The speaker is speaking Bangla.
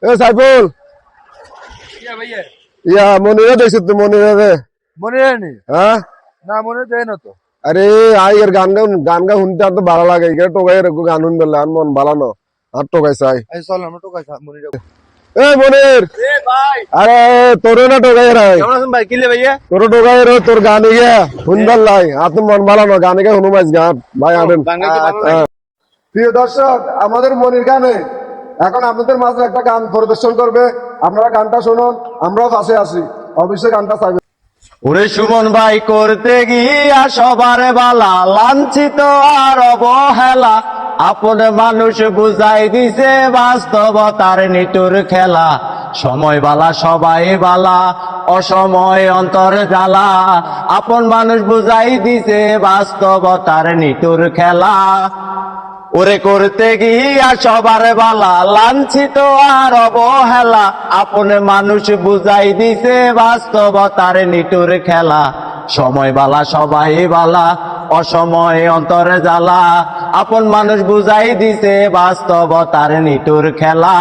এ সাইফুল ইয়া মনিরা দেখছিস তো মনিরা রে মনে হয়নি হ্যাঁ না মনে দেয় না তো আরে আই এর গান শুনতে আর তো ভালো লাগে এখানে টোকাই রেখো গান শুনবে আর মন ভালো না আর টোকাই চাই এই চল আমরা টোকা মনে যাবো এ মনির এ ভাই আরে তোরে না টোকাই রাই কেমন আছেন ভাই কিলে ভাইয়া তোর টোকাই রে তোর গান গিয়া শুনবার লাই আর তো মন ভালো না গান গিয়া শুনুমাইস গান ভাই আনেন গান গাইতে ভালো লাগে। প্রিয় দর্শক আমাদের মনির গানে এখন আপনাদের মাঝে একটা গান পরিদর্শন করবে আপনারা গানটা শুনুন আমরাও পাশে আছি অবশ্যই গানটা চাইবে ওরে সুমন ভাই করতে গিয়া সবার বালা লাঞ্ছিত আর অবহেলা আপন মানুষ বুঝাই দিছে বাস্তবতার নিটুর খেলা সময় বালা সবাই বালা অসময় অন্তর জ্বালা আপন মানুষ বুঝাই দিছে বাস্তবতার নিটুর খেলা ওরে করতে গিয়া সবার বালা লাঞ্ছিত আর অবহেলা আপন মানুষ বুঝাই দিছে বাস্তবতার নিটুর খেলা সময় বালা সবাই বালা অসময় অন্তরে জ্বালা আপন মানুষ বুঝাই দিছে বাস্তবতার নিটুর খেলা।